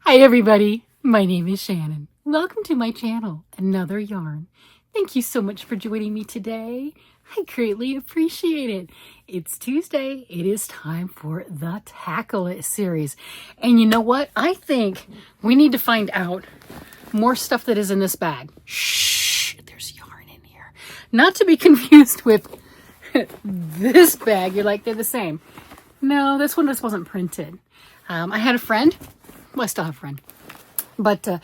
Hi everybody, my name is Shannon. Welcome to my channel, Another Yarn. Thank you so much for joining me today. I greatly appreciate it. It's Tuesday. It is time for the Tackle It series. And you know what? I think we need to find out more stuff that is in this bag. Shh, there's yarn in here. Not to be confused with this bag. You're like, they're the same. No, this one just wasn't printed. I had a friend. Well, I still have a friend. But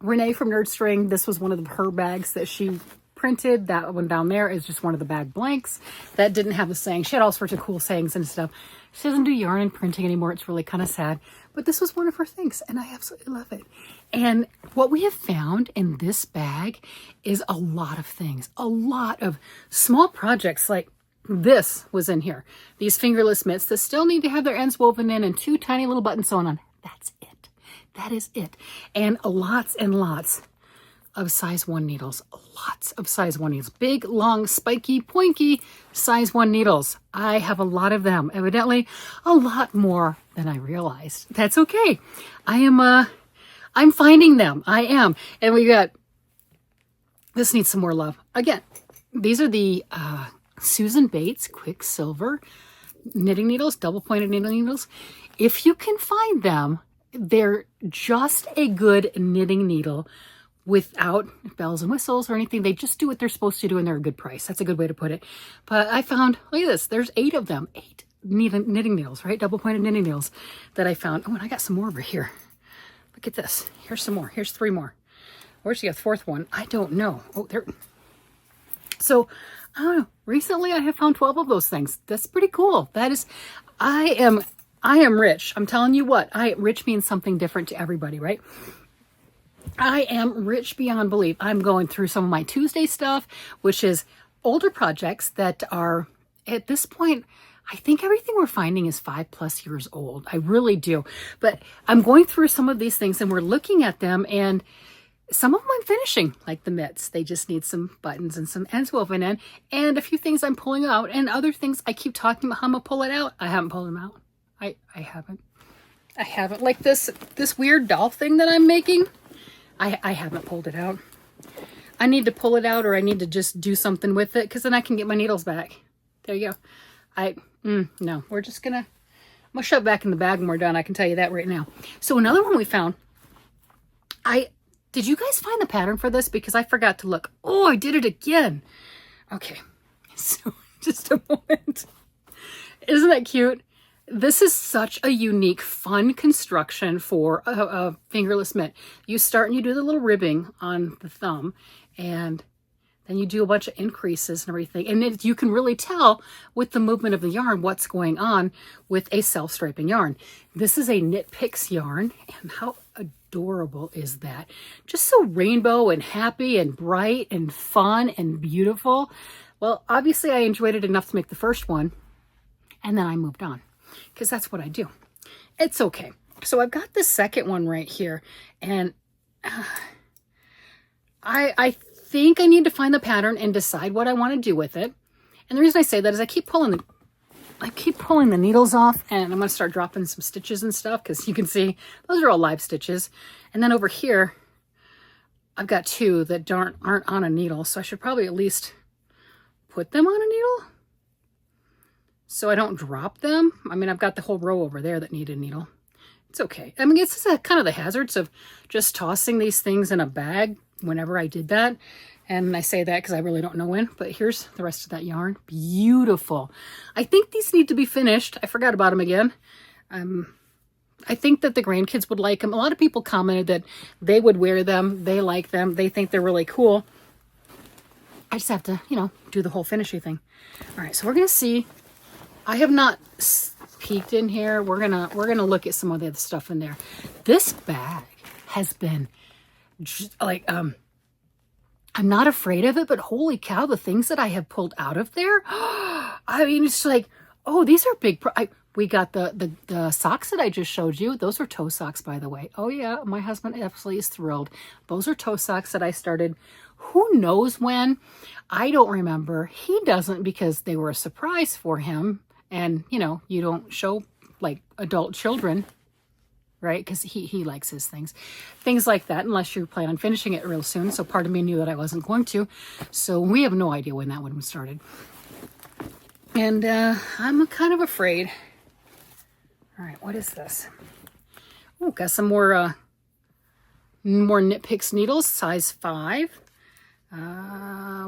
Renee from Nerd String, this was one of her bags that she printed. That one down there is just one of the bag blanks that didn't have the saying. She had all sorts of cool sayings and stuff. She doesn't do yarn and printing anymore. It's really kind of sad. But this was one of her things, and I absolutely love it. And what we have found in this bag is a lot of things. A lot of small projects like this was in here. These fingerless mitts that still need to have their ends woven in and two tiny little buttons sewn on. That's it. That is it. And lots of size 1 needles. Lots of size 1 needles. Big, long, spiky, pointy size 1 needles. I have a lot of them. Evidently, a lot more than I realized. That's okay. I'm finding them. I am. And we got, this needs some more love. Again, these are the Susan Bates Quicksilver knitting needles, double pointed knitting needles. If you can find them, they're just a good knitting needle without bells and whistles or anything. They just do what they're supposed to do and they're a good price. That's a good way to put it. But I found, look at this, there's 8 of them, 8 knitting needles, right? Double pointed knitting needles that I found. Oh, and I got some more over here. Look at this. Here's some more. Here's 3 more. Where's the 4th one? I don't know. Oh, there. So, I don't know. Recently, I have found 12 of those things. That's pretty cool. That is, I am rich. I'm telling you what, rich means something different to everybody, right? I am rich beyond belief. I'm going through some of my Tuesday stuff, which is older projects that are, at this point, I think everything we're finding is 5+ years old. I really do. But I'm going through some of these things and we're looking at them, and some of them I'm finishing, like the mitts. They just need some buttons and some ends woven in, and a few things I'm pulling out, and other things I keep talking about how I'm gonna pull it out. I haven't pulled them out. I haven't. Like this weird doll thing that I'm making, I haven't pulled it out. I need to pull it out, or I need to just do something with it, because then I can get my needles back. There you go. No, I'm gonna shove it back in the bag when we're done. I can tell you that right now. So another one we found, did you guys find the pattern for this? Because I forgot to look. Oh, I did it again. Okay, so just a moment. Isn't that cute? This is such a unique, fun construction for a fingerless mitt. You start and you do the little ribbing on the thumb, and then you do a bunch of increases and everything. And you can really tell with the movement of the yarn what's going on with a self-striping yarn. This is a Knit Picks yarn, and how adorable is that? Just so rainbow and happy and bright and fun and beautiful. Well, obviously I enjoyed it enough to make the first one, and then I moved on, because that's what I do. It's okay. So I've got the second one right here, and I think I need to find the pattern and decide what I want to do with it. And the reason I say that is I keep pulling the needles off, and I'm going to start dropping some stitches and stuff, because you can see those are all live stitches. And then over here, I've got 2 that aren't on a needle, so I should probably at least put them on a needle so I don't drop them. I mean, I've got the whole row over there that need a needle. It's okay. I mean, it's kind of the hazards of just tossing these things in a bag whenever I did that. And I say that because I really don't know when, but here's the rest of that yarn. Beautiful. I think these need to be finished. I forgot about them again. I think that the grandkids would like them. A lot of people commented that they would wear them. They like them. They think they're really cool. I just have to, do the whole finishing thing. All right, so we're going to see. I have not peeked in here. We're gonna look at some of the other stuff in there. This bag has been like, I'm not afraid of it, but holy cow, the things that I have pulled out of there. I mean, it's like, oh, these are big. We got the socks that I just showed you. Those are toe socks, by the way. Oh yeah, my husband absolutely is thrilled. Those are toe socks that I started, who knows when. I don't remember. He doesn't, because they were a surprise for him. And, you don't show like adult children right? Because he likes his things like that, unless you plan on finishing it real soon. So part of me knew that I wasn't going to. So we have no idea when that one started. And I'm kind of afraid. All right, what is this? Oh, got some more Knit Picks needles, size 5.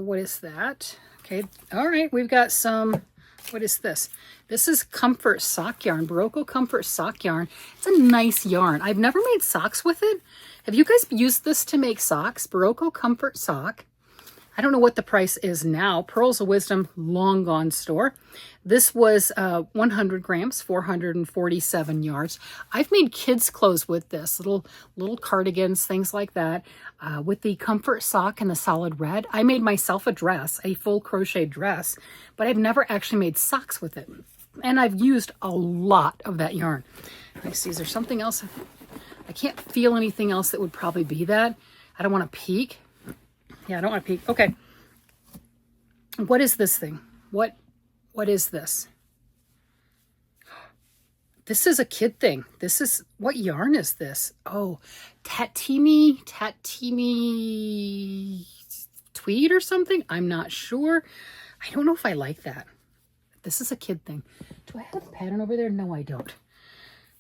What is that? Okay, all right, we've got some, what is this? This is Comfort Sock Yarn, Barocco Comfort Sock Yarn. It's a nice yarn. I've never made socks with it. Have you guys used this to make socks? Barocco Comfort Sock. I don't know what the price is now. Pearls of Wisdom, long gone store. This was 100 grams, 447 yards. I've made kids' clothes with this, little cardigans, things like that, with the Comfort Sock and the solid red. I made myself a dress, a full crochet dress, but I've never actually made socks with it. And I've used a lot of that yarn. I see, is there something else? I can't feel anything else that would probably be that. I don't want to peek. Yeah, I don't want to peek. Okay. What is this thing? What is this? This is a kid thing. This is, what yarn is this? Oh, Tatimi tweed or something? I'm not sure. I don't know if I like that. This is a kid thing. Do I have a pattern over there? No, I don't.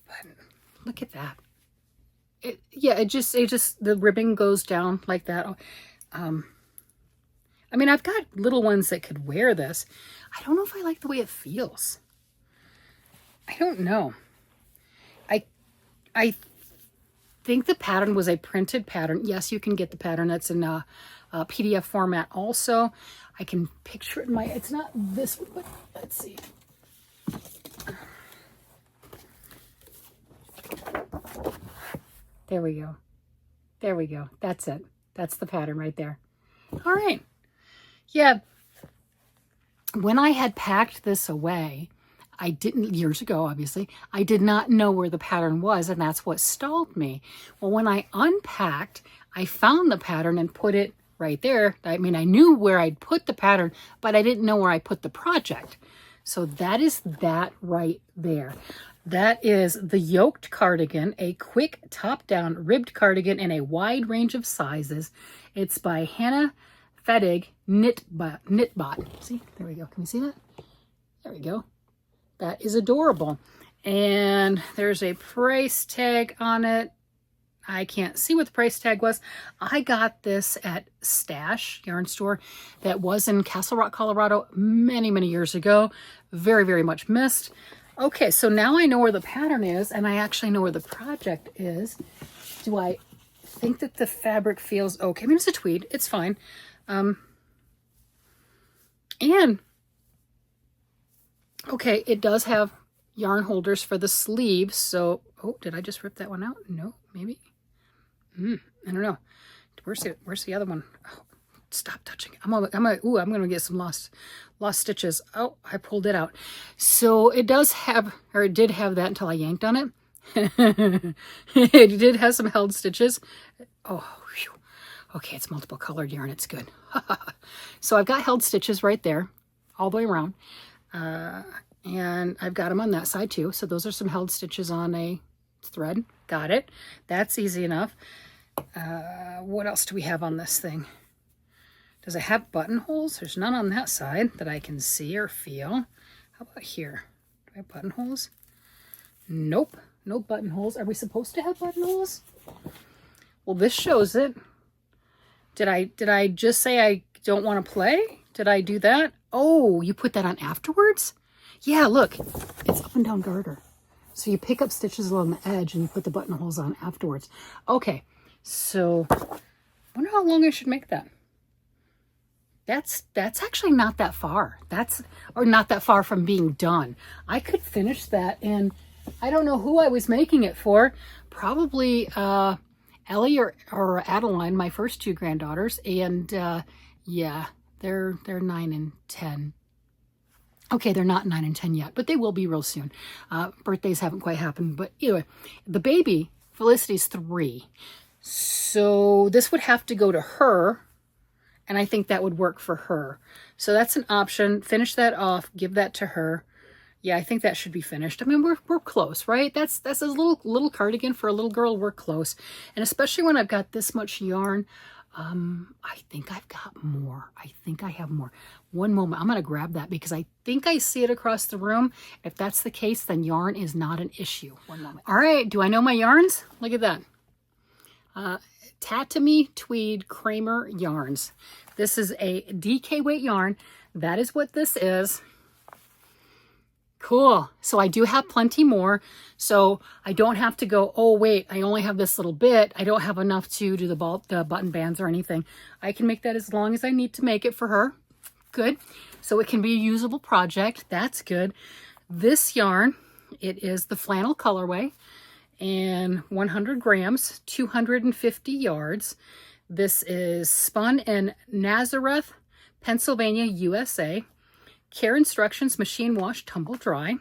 But look at that. It just, the ribbing goes down like that. I mean, I've got little ones that could wear this. I don't know if I like the way it feels. I don't know. I think the pattern was a printed pattern. Yes, you can get the pattern. That's in a PDF format also. I can picture it in my, it's not this one, but let's see. There we go. There we go. That's it. That's the pattern right there. All right. Yeah. When I had packed this away, I didn't, years ago, obviously, I did not know where the pattern was, and that's what stalled me. Well, when I unpacked, I found the pattern and put it right there. I mean, I knew where I'd put the pattern, but I didn't know where I put the project. So that is that right there. That is the yoked cardigan, a quick top-down ribbed cardigan in a wide range of sizes. It's by Hannah Fedig Knitbot. See, there we go. Can you see that? There we go. That is adorable. And there's a price tag on it. I can't see what the price tag was. I got this at Stash Yarn Store that was in Castle Rock, Colorado many, many years ago. Very, very much missed. Okay, so now I know where the pattern is, and I actually know where the project is. Do I think that the fabric feels okay? I mean, it's a tweed. It's fine. And, okay, it does have yarn holders for the sleeves. So, oh, did I just rip that one out? No, maybe. I don't know. Where's the other one? Oh, stop touching it. I'm gonna get some lost stitches. Oh, I pulled it out. So it does have, or it did have that until I yanked on it. It did have some held stitches. Oh, whew. Okay, it's multiple colored yarn. It's good. So I've got held stitches right there, all the way around. And I've got them on that side too. So those are some held stitches on a thread. Got it. That's easy enough. What else do we have on this thing? Does it have buttonholes? There's none on that side that I can see or feel. How about here? Do I have buttonholes? Nope. No buttonholes. Are we supposed to have buttonholes? Well, this shows it. Did I just say I don't want to play? Did I do that? Oh, you put that on afterwards? Yeah, look. It's up and down garter. So you pick up stitches along the edge and you put the buttonholes on afterwards. Okay. So I wonder how long I should make that. That's actually not that far. Or not that far from being done. I could finish that, and I don't know who I was making it for. Probably Ellie or Adeline, my first two granddaughters, and yeah, they're 9 and 10. Okay, they're not 9 and 10 yet, but they will be real soon. Birthdays haven't quite happened, but anyway, the baby, Felicity's 3. So this would have to go to her, and I think that would work for her. So that's an option. Finish that off, give that to her. Yeah, I think that should be finished. I mean, we're close, right? That's a little cardigan for a little girl. We're close. And especially when I've got this much yarn, I think I've got more. I think I have more. One moment. I'm going to grab that because I think I see it across the room. If that's the case, then yarn is not an issue. One moment. All right. Do I know my yarns? Look at that. Tatami Tweed Kramer yarns. This is a DK weight yarn. That is what this is. Cool. So I do have plenty more. So I don't have to go, oh, wait, I only have this little bit. I don't have enough to do the button bands or anything. I can make that as long as I need to make it for her. Good. So it can be a usable project. That's good. This yarn, it is the flannel colorway and 100 grams, 250 yards. This is spun in Nazareth, Pennsylvania, USA. Care instructions, machine wash, tumble dry.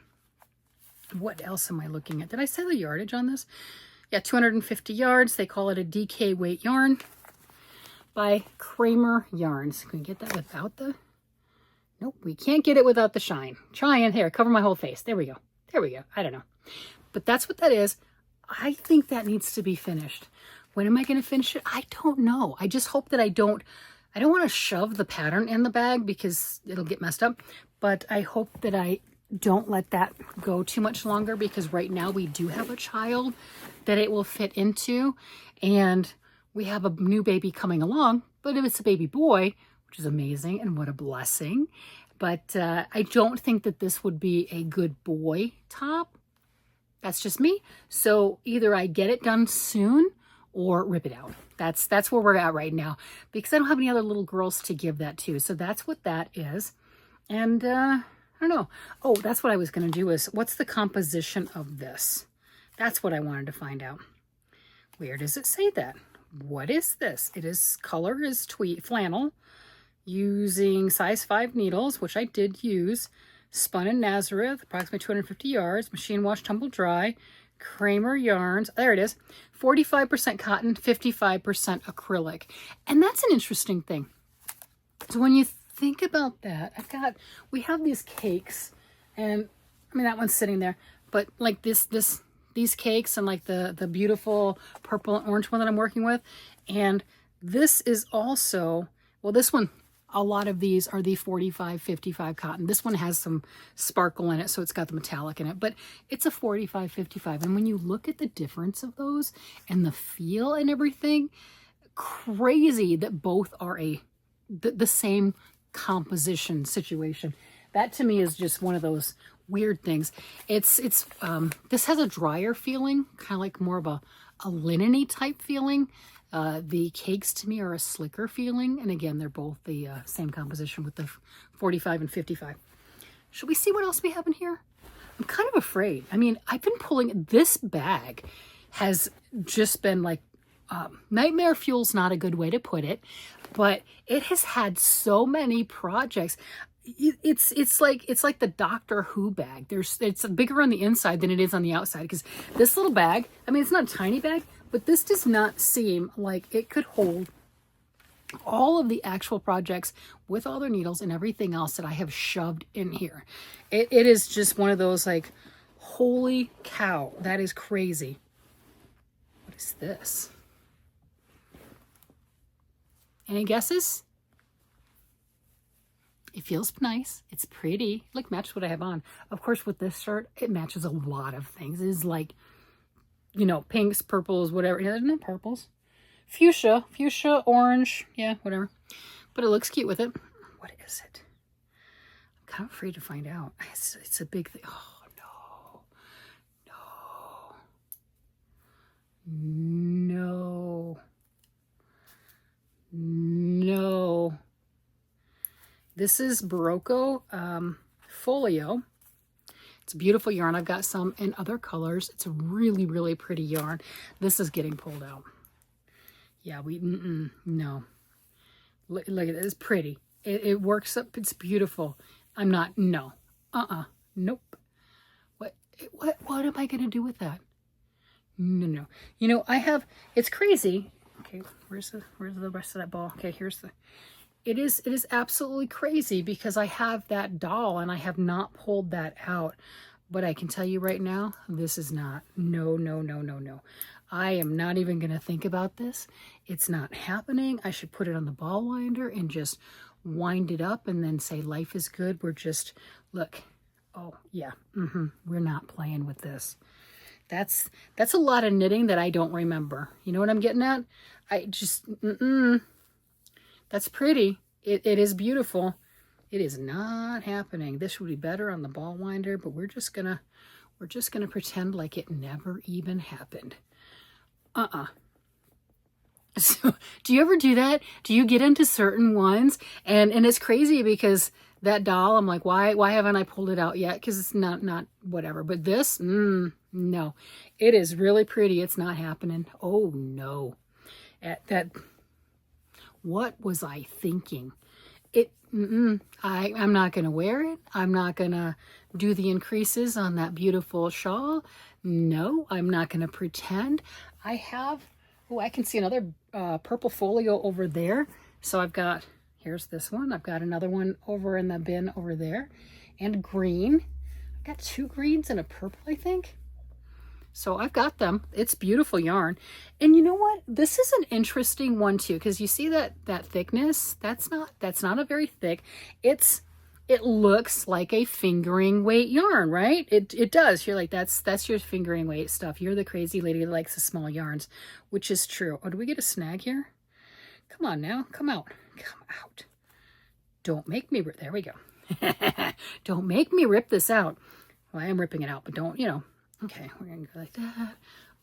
What else am I looking at? Did I say the yardage on this? Yeah, 250 yards. They call it a DK weight yarn by Kramer Yarns. Can we get that without the... Nope, we can't get it without the shine. Trying. Here, cover my whole face. There we go. There we go. I don't know. But that's what that is. I think that needs to be finished. When am I going to finish it? I don't know. I just hope that I don't want to shove the pattern in the bag because it'll get messed up, but I hope that I don't let that go too much longer because right now we do have a child that it will fit into, and we have a new baby coming along, but if it's a baby boy, which is amazing and what a blessing, but I don't think that this would be a good boy top. That's just me. So either I get it done soon or rip it out. That's where we're at right now because I don't have any other little girls to give that to. So that's what that is. And I don't know. Oh, that's what I was going to do is what's the composition of this? That's what I wanted to find out. Where does it say that? What is this? It is color is tweed flannel using size 5 needles, which I did use. Spun in Nazareth, approximately 250 yards, machine wash, tumble dry. Kramer yarns, there it is, 45% cotton, 55% acrylic. And that's an interesting thing. So when you think about that, we have these cakes, and I mean, that one's sitting there, but like these cakes and like the beautiful purple and orange one that I'm working with. And this is also, well, this one, a lot of these are the 45, 55 cotton. This one has some sparkle in it, so it's got the metallic in it, but it's a 45, 55. And when you look at the difference of those and the feel and everything, crazy that both are the same composition situation. That to me is just one of those weird things. This has a drier feeling, kind of like more of a linen-y type feeling. The cakes to me are a slicker feeling. And again, they're both the same composition with the 45 and 55. Should we see what else we have in here? I'm kind of afraid. I mean, I've been pulling, this bag has just been like, nightmare fuel's not a good way to put it, but it has had so many projects. It's like the Doctor Who bag. It's bigger on the inside than it is on the outside because this little bag, I mean, it's not a tiny bag, but this does not seem like it could hold all of the actual projects with all their needles and everything else that I have shoved in here. It is just one of those like, holy cow, that is crazy. What is this? Any guesses? It feels nice. It's pretty. Look, matches what I have on. Of course, with this shirt, it matches a lot of things. It is like, you know, pinks, purples, whatever. There's no purples. Fuchsia, orange. Yeah, whatever. But it looks cute with it. What is it? I'm kind of afraid to find out. It's a big thing. Oh, no. No. This is Barocco Folio. It's a beautiful yarn. I've got some in other colors. It's a really, really pretty yarn. This is getting pulled out. Yeah, no. Look at it. It's pretty. It works up. It's beautiful. I'm not, no. Nope. What am I going to do with that? No. You know, it's crazy. Okay, where's the rest of that ball? Okay, It is absolutely crazy because I have that doll and I have not pulled that out. But I can tell you right now, this is not. No, no, no, no, no. I am not even going to think about this. It's not happening. I should put it on the ball winder and just wind it up and then say life is good. We're just, look. Oh, yeah. We're not playing with this. That's a lot of knitting that I don't remember. You know what I'm getting at? I just, That's pretty. It is beautiful. It is not happening. This would be better on the ball winder, but we're just gonna pretend like it never even happened. So, do you ever do that? Do you get into certain ones? And it's crazy because that doll, I'm like, why haven't I pulled it out yet? Because it's not whatever. But this, no. It is really pretty. It's not happening. Oh, no. What was I thinking? I'm not going to wear it. I'm not going to do the increases on that beautiful shawl. No, I'm not going to pretend. I have, I can see another purple folio over there. So I've got, here's this one. I've got another one over in the bin over there. And green. I've got 2 greens and a purple, I think. So I've got them. It's beautiful yarn. And you know what? This is an interesting one too, because you see that thickness? That's not a very thick. It looks like a fingering weight yarn, right? It does. You're like, that's your fingering weight stuff. You're the crazy lady that likes the small yarns, which is true. Oh, do we get a snag here? Come on now. Come out. Come out. Don't make me rip. There we go. Don't make me rip this out. Well, I am ripping it out, but don't, Okay, we're going to go like that.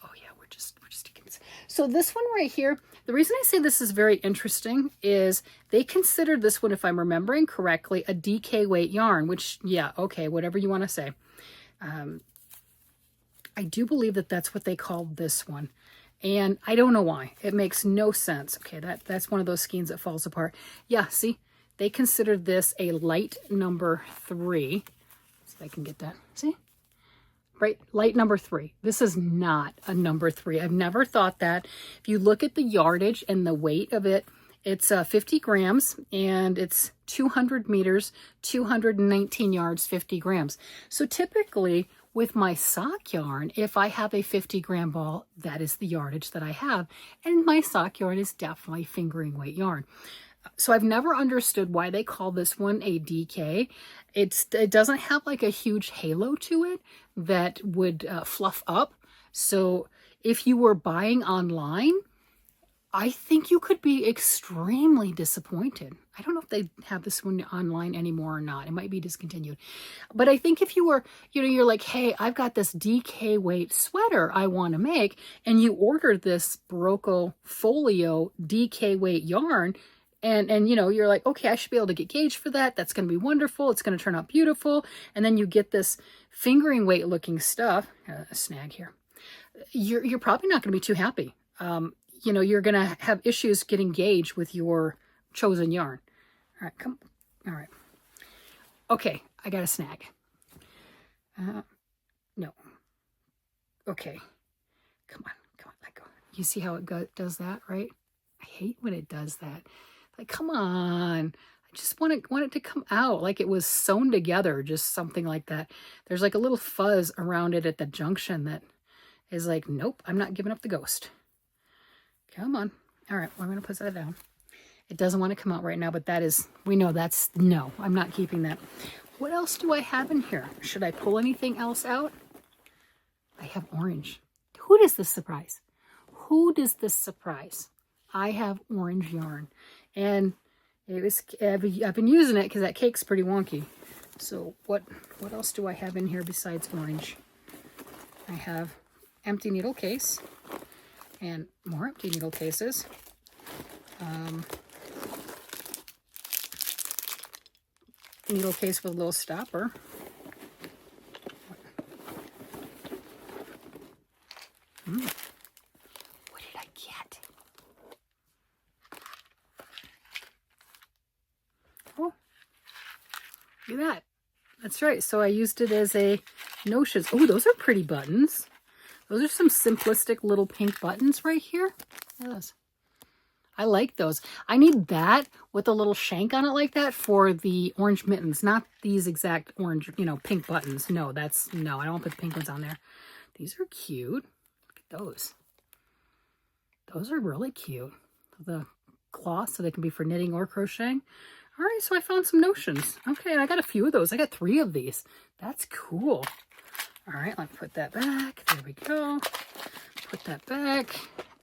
Oh, yeah, we're just taking this. So this one right here, the reason I say this is very interesting is they considered this one, if I'm remembering correctly, a DK weight yarn, which, yeah, okay, whatever you want to say. I do believe that that's what they called this one. And I don't know why. It makes no sense. Okay, that's one of those skeins that falls apart. Yeah, see, they considered this a light number 3. See if I can get that. See? Right, light number 3. This is not a number 3. I've never thought that. If you look at the yardage and the weight of it, it's 50 grams and it's 200 meters, 219 yards, 50 grams. So typically with my sock yarn, if I have a 50-gram ball, that is the yardage that I have. And my sock yarn is definitely fingering weight yarn. So I've never understood why they call this one a DK. It doesn't have like a huge halo to it that would fluff up. So if you were buying online, I think you could be extremely disappointed. I don't know if they have this one online anymore or not. It might be discontinued. But I think if you were, you're like, hey, I've got this DK weight sweater I want to make, and you ordered this Barocco Folio DK weight yarn, and you're like, okay, I should be able to get gauged for that. That's going to be wonderful. It's going to turn out beautiful. And then you get this fingering weight looking stuff. A snag here. You're probably not going to be too happy. You're going to have issues getting gauged with your chosen yarn. All right, come. All right. Okay, I got a snag. No. Okay. Come on, let go. You see how it does that, right? I hate when it does that. Like, come on. I just want it to come out like it was sewn together, just something like that. There's like a little fuzz around it at the junction that is like, nope, I'm not giving up the ghost. Come on. All right, well, I'm going to put that down. It doesn't want to come out right now, but we know that's, no, I'm not keeping that. What else do I have in here? Should I pull anything else out? I have orange. Who does this surprise? Who does this surprise? I have orange yarn. And I've been using it because that cake's pretty wonky. So what else do I have in here besides orange? I have empty needle case and more empty needle cases. Needle case with a little stopper. What did I get? Oh, look at that. That's right. So I used it as a no-shows. Oh, those are pretty buttons. Those are some simplistic little pink buttons right here. Look at those. I like those. I need that with a little shank on it like that for the orange mittens, not these exact orange, pink buttons. No, no, I don't put the pink ones on there. These are cute. Look at those. Those are really cute. The cloth, so they can be for knitting or crocheting. All right, so I found some notions. Okay, and I got a few of those. I got 3 of these. That's cool. All right, let's put that back. There we go. Put that back.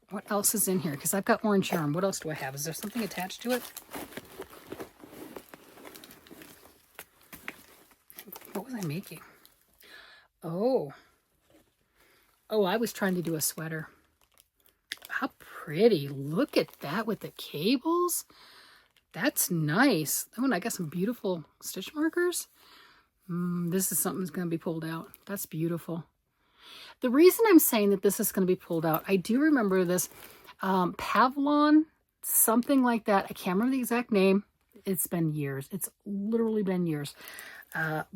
What else is in here? Because I've got orange yarn. What else do I have? Is there something attached to it? What was I making? Oh, I was trying to do a sweater. How pretty. Look at that with the cables. That's nice. Oh, and I got some beautiful stitch markers. This is something that's going to be pulled out. That's beautiful. The reason I'm saying that this is going to be pulled out, I do remember this Pavlon, something like that. I can't remember the exact name. It's been years. It's literally been years.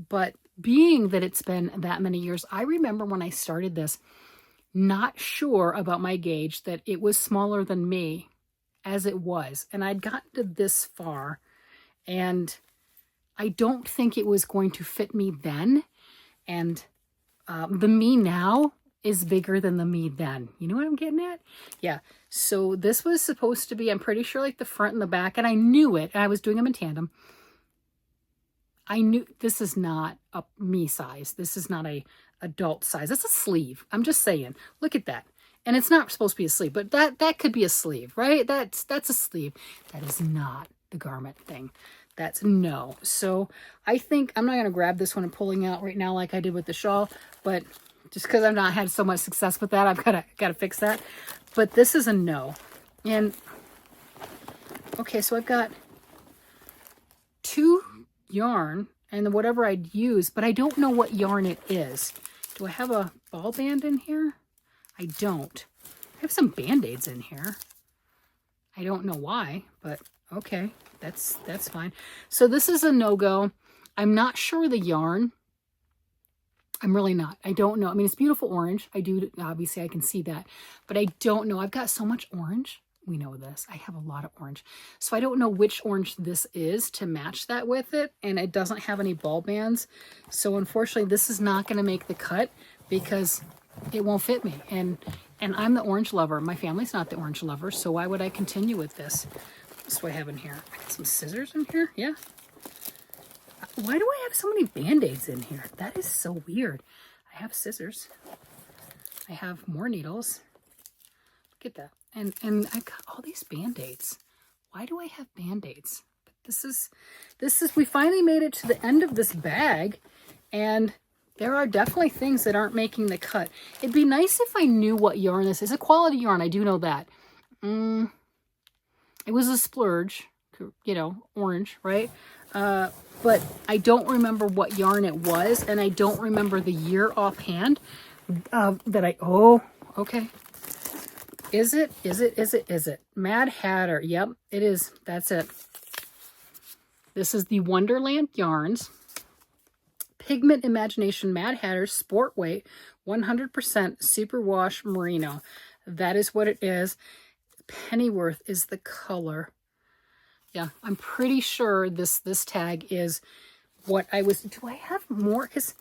But being that it's been that many years, I remember when I started this, not sure about my gauge, that it was smaller than me as it was. And I'd gotten to this far, and I don't think it was going to fit me then. And the me now is bigger than the me then. You know what I'm getting at? Yeah. So this was supposed to be, I'm pretty sure, like the front and the back. And I knew it. I was doing them in tandem. I knew this is not a me size. This is not a adult size. That's a sleeve. I'm just saying. Look at that. And it's not supposed to be a sleeve, but that could be a sleeve, right? That's a sleeve. That is not the garment thing. That's no. So I think I'm not going to grab this one and pulling out right now like I did with the shawl, but just because I've not had so much success with that, I've got to fix that. But this is a no. And okay, so I've got 2 yarn and whatever I'd use, but I don't know what yarn it is. Do I have a ball band in here? I don't. I have some Band-Aids in here. I don't know why, but okay, that's fine. So this is a no-go. I'm not sure the yarn. I'm really not. I don't know. I mean, it's beautiful orange. I do, obviously I can see that, but I don't know. I've got so much orange. We know this. I have a lot of orange. So I don't know which orange this is to match that with it. And it doesn't have any ball bands. So unfortunately, this is not going to make the cut because it won't fit me. And I'm the orange lover. My family's not the orange lover. So why would I continue with this? That's what I have in here. I got some scissors in here. Yeah. Why do I have so many Band-Aids in here? That is so weird. I have scissors. I have more needles. Look at that. And I got all these Band-Aids. Why do I have Band-Aids? But this is, we finally made it to the end of this bag, and there are definitely things that aren't making the cut. It'd be nice if I knew what yarn this is. A quality yarn, I do know that. It was a splurge, orange, right? But I don't remember what yarn it was, and I don't remember the year offhand okay. Is it? Mad Hatter. Yep, it is. That's it. This is the Wonderland Yarns. Pigment Imagination Mad Hatter Sport Weight 100% Superwash Merino. That is what it is. Pennyworth is the color. Yeah, I'm pretty sure this tag is what I was... Do I have more? Because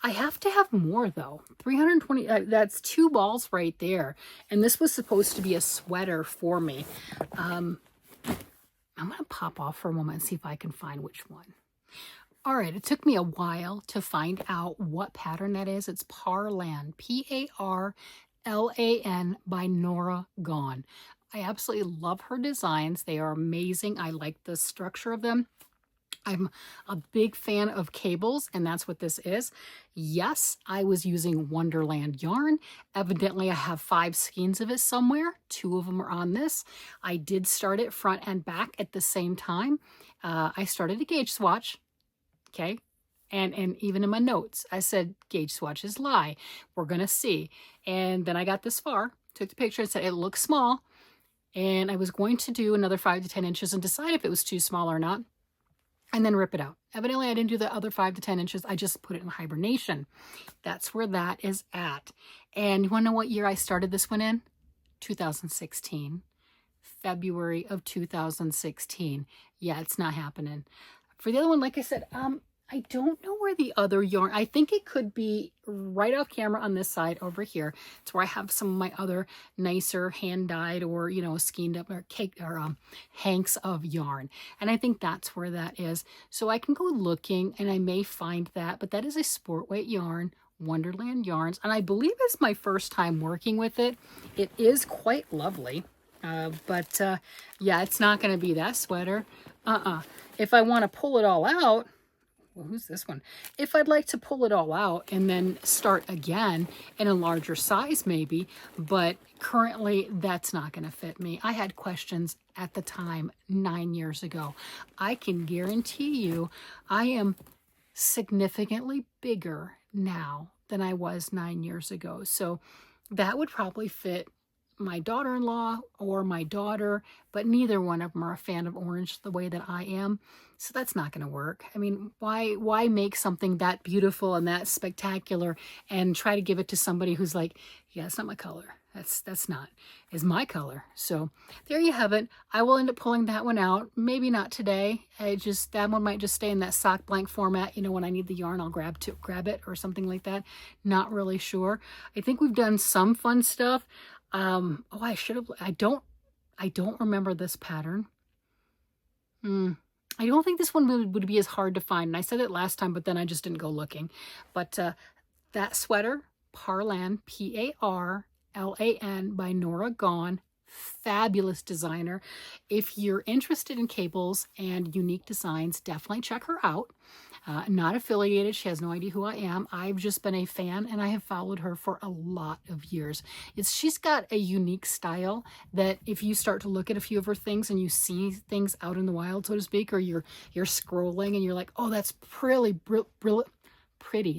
I have to have more, though. 320... that's 2 balls right there. And this was supposed to be a sweater for me. I'm going to pop off for a moment and see if I can find which one. All right, it took me a while to find out what pattern that is. It's Parlan, P-A-R-L-A-N by Nora Gone. I absolutely love her designs. They are amazing. I like the structure of them. I'm a big fan of cables, and that's what this is. Yes, I was using Wonderland yarn. Evidently, I have 5 skeins of it somewhere. 2 of them are on this. I did start it front and back at the same time. I started a gauge swatch. Okay, and even in my notes, I said gauge swatches lie. We're going to see. And then I got this far, took the picture and said it looks small. And I was going to do another 5 to 10 inches and decide if it was too small or not, and then rip it out. Evidently, I didn't do the other 5 to 10 inches. I just put it in hibernation. That's where that is at. And you want to know what year I started this one in? 2016. February of 2016. Yeah, it's not happening. For the other one, like I said, I don't know where the other yarn, I think it could be right off camera on this side over here. It's where I have some of my other nicer hand dyed or, you know, skeined up or cake or hanks of yarn. And I think that's where that is. So I can go looking and I may find that, but that is a sport weight yarn, Wonderland Yarns. And I believe it's my first time working with it. It is quite lovely. But yeah, it's not going to be that sweater. If I want to pull it all out, well, who's this one? If I'd like to pull it all out and then start again in a larger size maybe, but currently that's not going to fit me. I had questions at the time 9 years ago. I can guarantee you I am significantly bigger now than I was 9 years ago. So that would probably fit my daughter-in-law or my daughter, but neither one of them are a fan of orange the way that I am. So that's not going to work. I mean, why make something that beautiful and that spectacular and try to give it to somebody who's like, yeah, it's not my color. That's not is my color. So there you have it. I will end up pulling that one out. Maybe not today. That one might just stay in that sock blank format. You know, when I need the yarn, I'll grab it or something like that. Not really sure. I think we've done some fun stuff. Oh, I should have, I don't remember this pattern. I don't think this one would be as hard to find. And I said it last time, but then I just didn't go looking. But that sweater, Parlan, Parlan by Nora Gone, fabulous designer. If you're interested in cables and unique designs, definitely check her out. Not affiliated. She has no idea who I am. I've just been a fan and I have followed her for a lot of years. She's got a unique style that if you start to look at a few of her things and you see things out in the wild, so to speak, or you're scrolling and you're like, oh, that's pretty.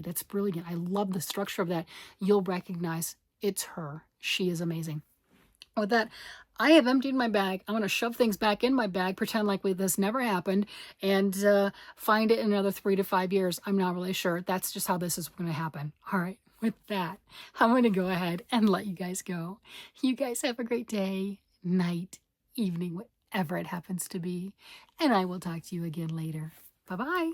That's brilliant. I love the structure of that. You'll recognize it's her. She is amazing. With that, I have emptied my bag. I'm going to shove things back in my bag, pretend like this never happened, and find it in another 3 to 5 years. I'm not really sure. That's just how this is going to happen. All right. With that, I'm going to go ahead and let you guys go. You guys have a great day, night, evening, whatever it happens to be. And I will talk to you again later. Bye-bye.